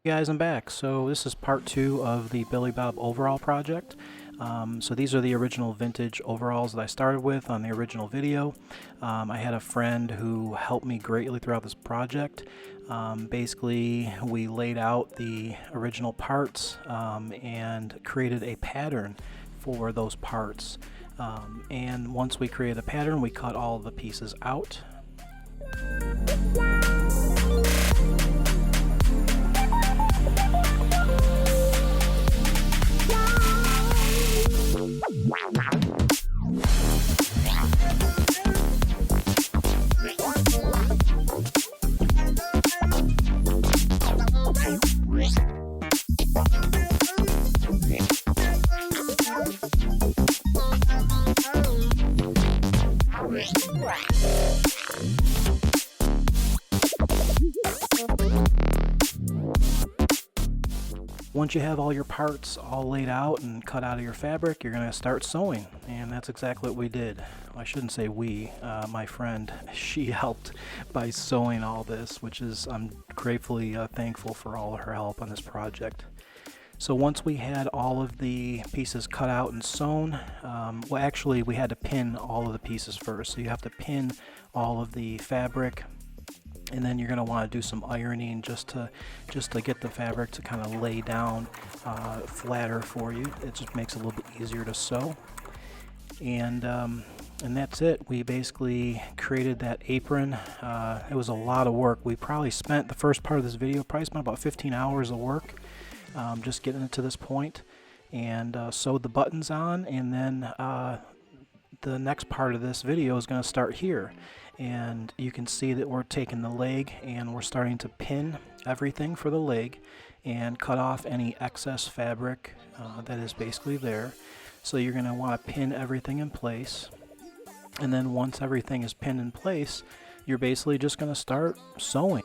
Guys, I'm back. So this is part 2 of the Billy Bob overall project. So these are the original vintage overalls that I started with on the original video. I had a friend who helped me greatly throughout this project. Basically, we laid out the original parts and created a pattern for those parts. And once we created a pattern, we cut all the pieces out. Once you have all your parts all laid out and cut out of your fabric, you're going to start sewing, and that's exactly what we did. I shouldn't say we, my friend, she helped by sewing all this, which is, I'm gratefully thankful for all of her help on this project. So once we had all of the pieces cut out and sewn, well actually we had to pin all of the pieces first. So you have to pin all of the fabric, and then you're going to want to do some ironing just to get the fabric to kind of lay down flatter for you. It just makes it a little bit easier to sew. And that's it. We basically created that apron. It was a lot of work. We probably spent the first part of this video about 15 hours of work just getting it to this point, and sewed the buttons on, and then the next part of this video is going to start here. And you can see that we're taking the leg and we're starting to pin everything for the leg and cut off any excess fabric that is basically there. So you're going to want to pin everything in place, and then once everything is pinned in place, you're basically just going to start sewing.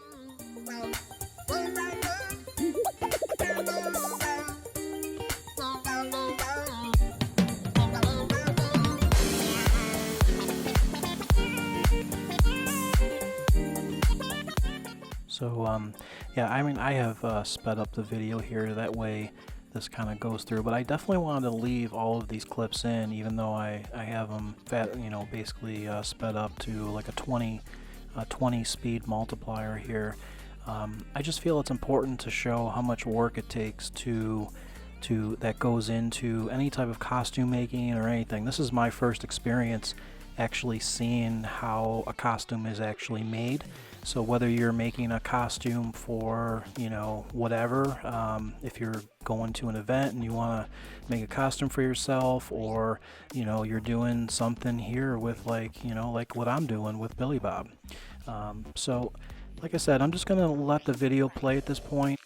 So yeah, I mean, I have sped up the video here, that way this kind of goes through, but I definitely wanted to leave all of these clips in, even though I have them basically sped up to like a 20 speed multiplier here. I just feel it's important to show how much work it takes that goes into any type of costume making or anything. This is my first experience actually seeing how a costume is actually made. So whether you're making a costume for, whatever, if you're going to an event and you want to make a costume for yourself, or, you're doing something here with like what I'm doing with Billy Bob. So like I said, I'm just going to let the video play at this point.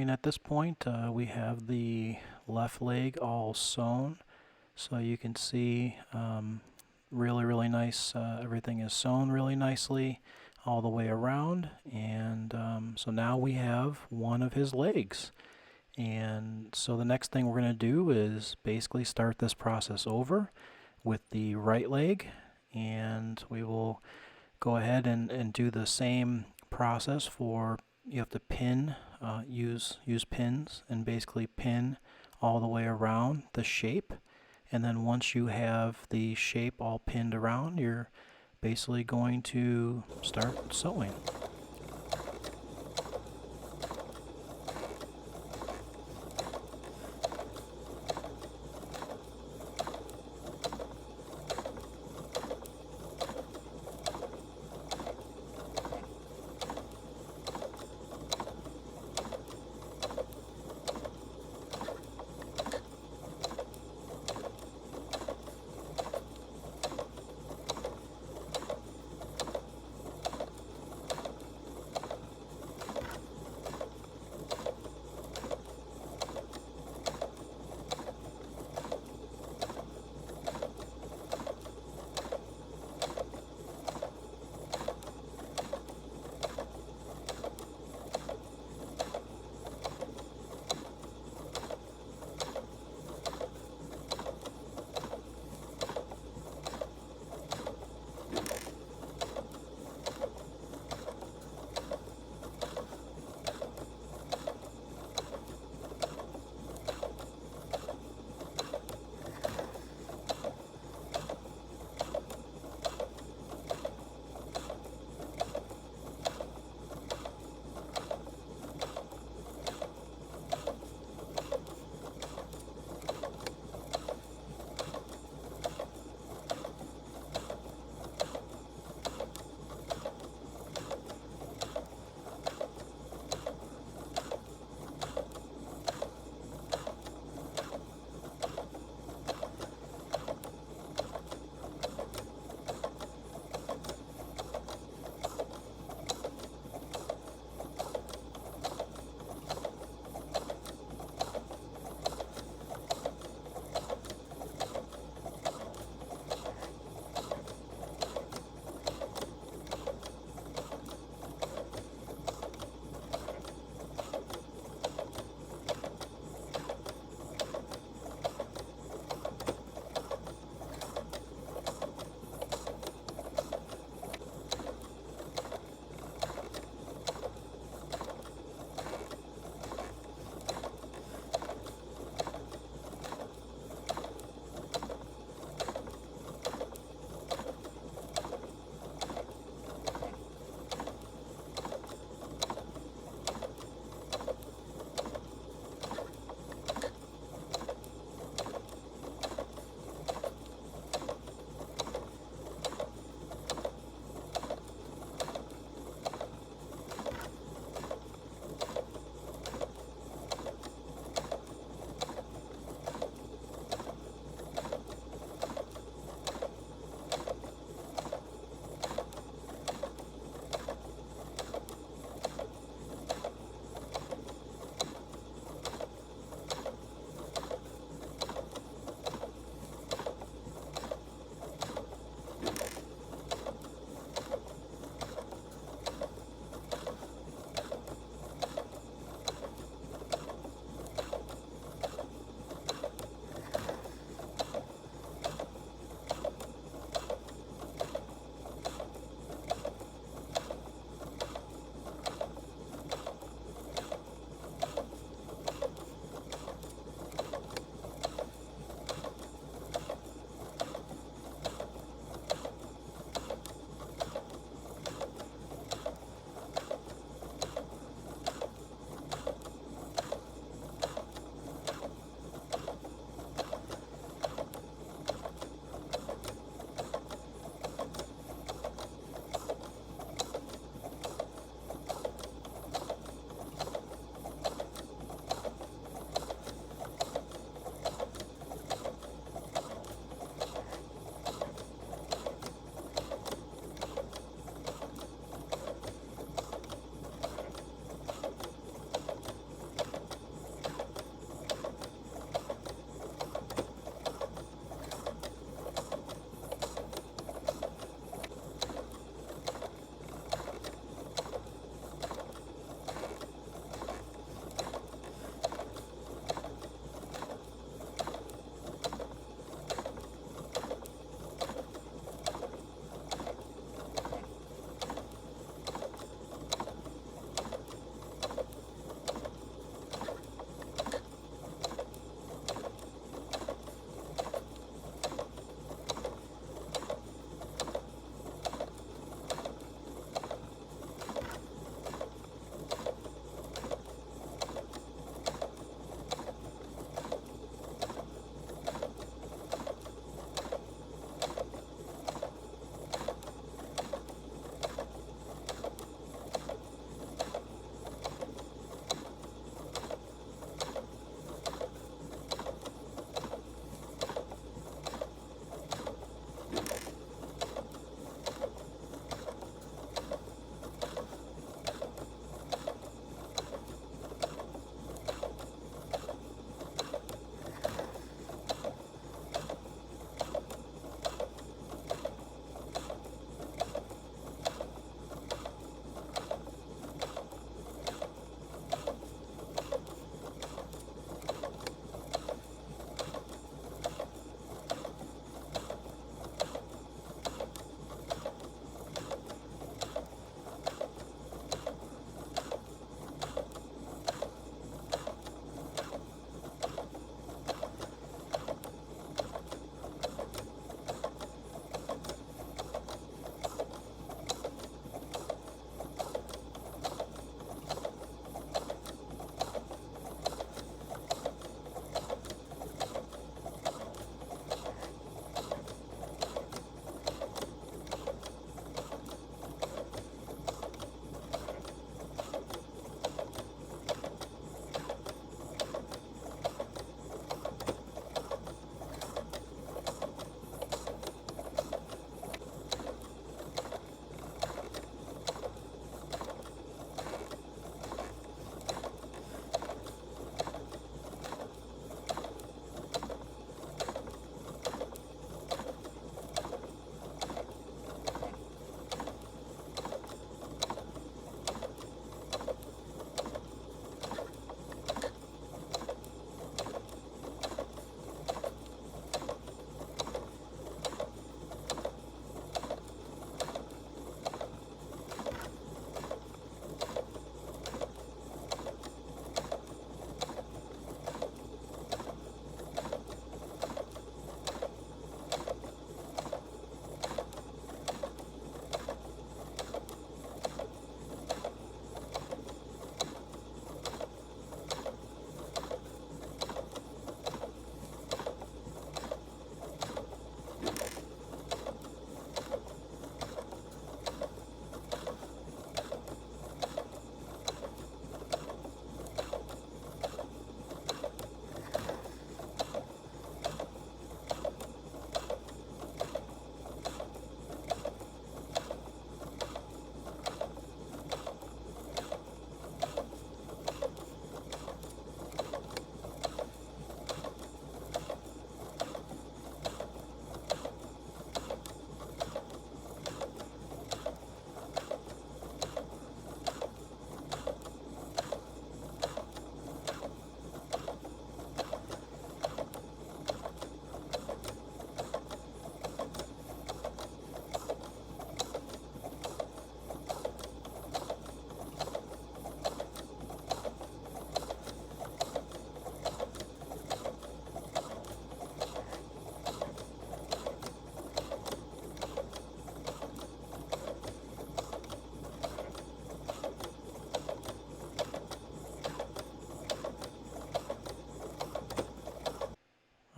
And at this point, we have the left leg all sewn. So you can see really, really nice. Everything is sewn really nicely all the way around. And so now we have one of his legs. And so the next thing we're going to do is basically start this process over with the right leg. And we will go ahead and do the same process for, you have to pin, use pins and basically pin all the way around the shape. And then once you have the shape all pinned around, you're basically going to start sewing.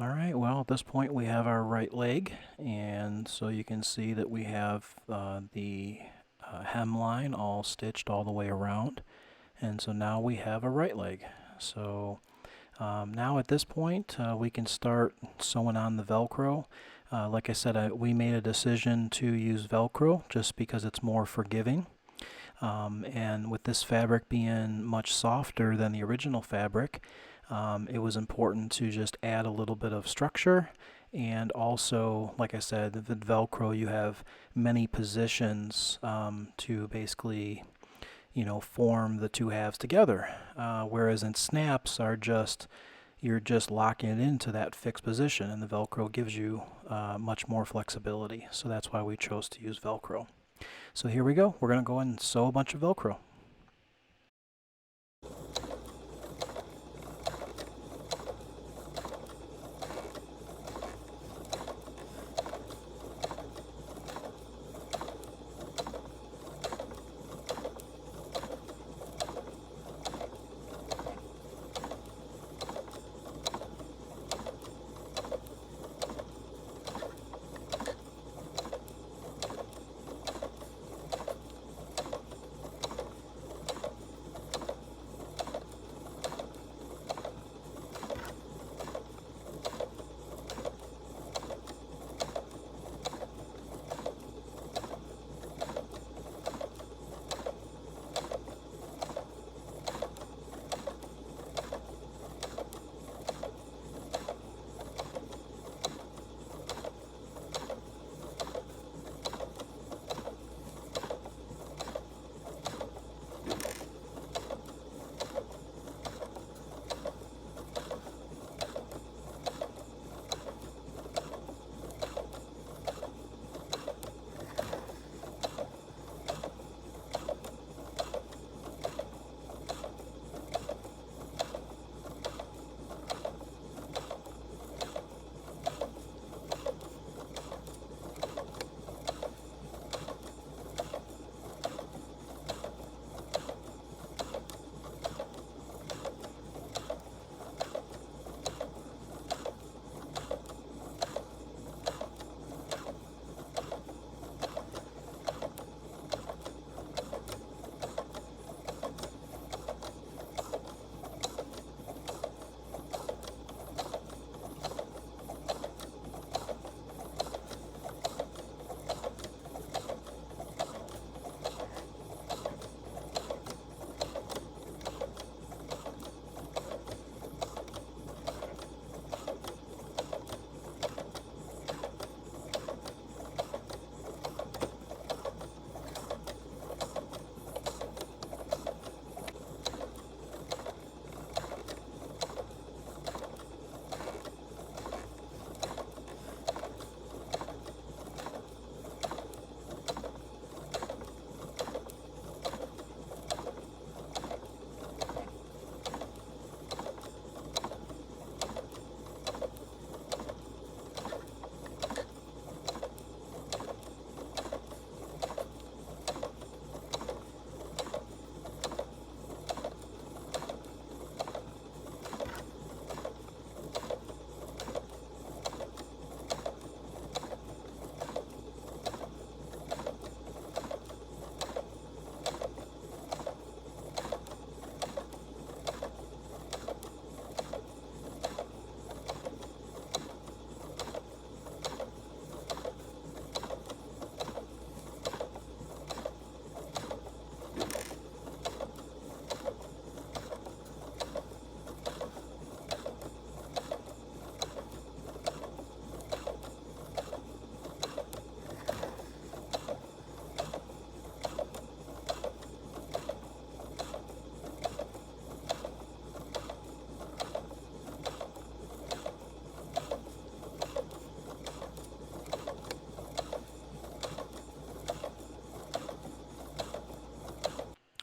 All right, well, at this point we have our right leg, and so you can see that we have the hemline all stitched all the way around, and so now we have a right leg. So now at this point we can start sewing on the velcro. Like I said, we made a decision to use velcro just because it's more forgiving. And with this fabric being much softer than the original fabric, it was important to just add a little bit of structure. And also, like I said, the Velcro, you have many positions to basically, form the two halves together. Whereas in snaps are just, you're just locking it into that fixed position, and the Velcro gives you much more flexibility. So that's why we chose to use Velcro. So here we go. We're going to go and sew a bunch of Velcro.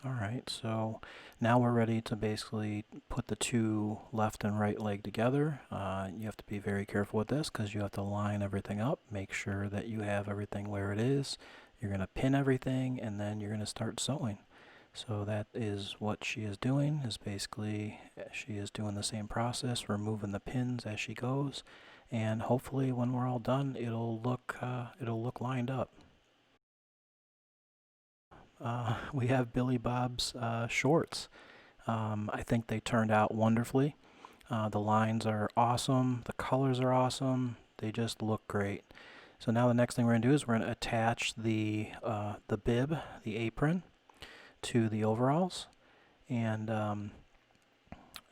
Alright, so now we're ready to basically put the two left and right leg together. You have to be very careful with this because you have to line everything up, make sure that you have everything where it is. You're going to pin everything, and then you're going to start sewing. So that is what she is doing, is basically she is doing the same process, removing the pins as she goes, and hopefully when we're all done, it'll look lined up. We have Billy Bob's shorts. I think they turned out wonderfully. The lines are awesome. The colors are awesome. They just look great. So now the next thing we're going to do is we're going to attach the bib, the apron, to the overalls. And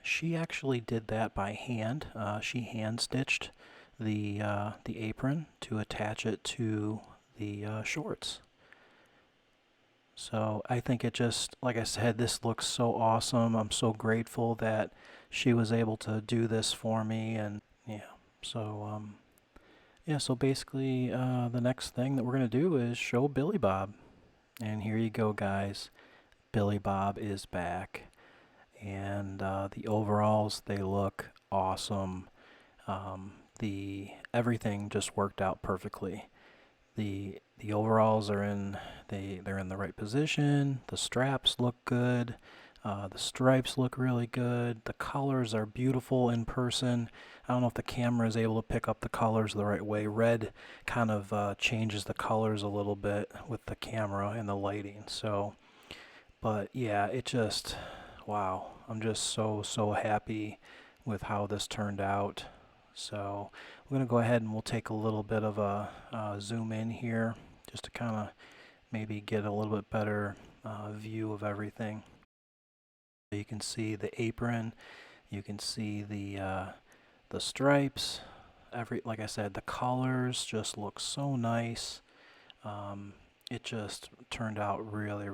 she actually did that by hand. She hand stitched the apron to attach it to the shorts. So I think it just, like I said, this looks so awesome. I'm so grateful that she was able to do this for me, and yeah. So yeah. So basically, the next thing that we're gonna do is show Billy Bob, and here you go, guys. Billy Bob is back, and the overalls, they look awesome. The everything just worked out perfectly. The overalls are in they're in the right position. The straps look good. The stripes look really good. The colors are beautiful in person. I don't know if the camera is able to pick up the colors the right way. Red kind of changes the colors a little bit with the camera and the lighting. So, but yeah, it just, wow. I'm just so happy with how this turned out. So we're going to go ahead and we'll take a little bit of a zoom in here just to kind of maybe get a little bit better view of everything. You can see the apron, you can see the stripes. Like I said, the colors just look so nice. It just turned out really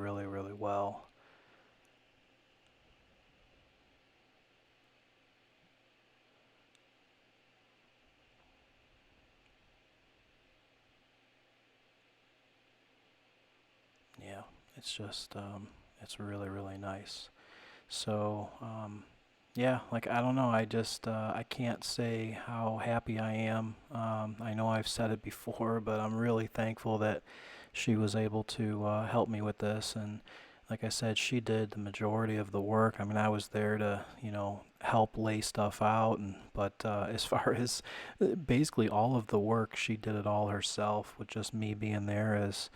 well. Yeah, it's just it's really nice. So yeah, like I don't know, I just I can't say how happy I am. I know I've said it before, but I'm really thankful that she was able to help me with this. And like I said, she did the majority of the work. I mean, I was there to, help lay stuff out, and but as far as basically all of the work, she did it all herself, with just me being there as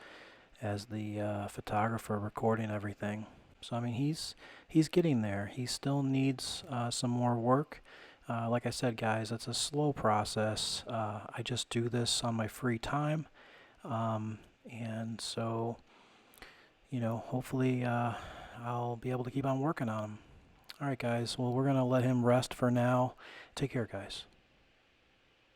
the photographer recording everything. So I mean, he's getting there. He still needs some more work. Like I said, guys, it's a slow process. I just do this on my free time, and so hopefully I'll be able to keep on working on him. All right, guys. Well, we're gonna let him rest for now. Take care, guys.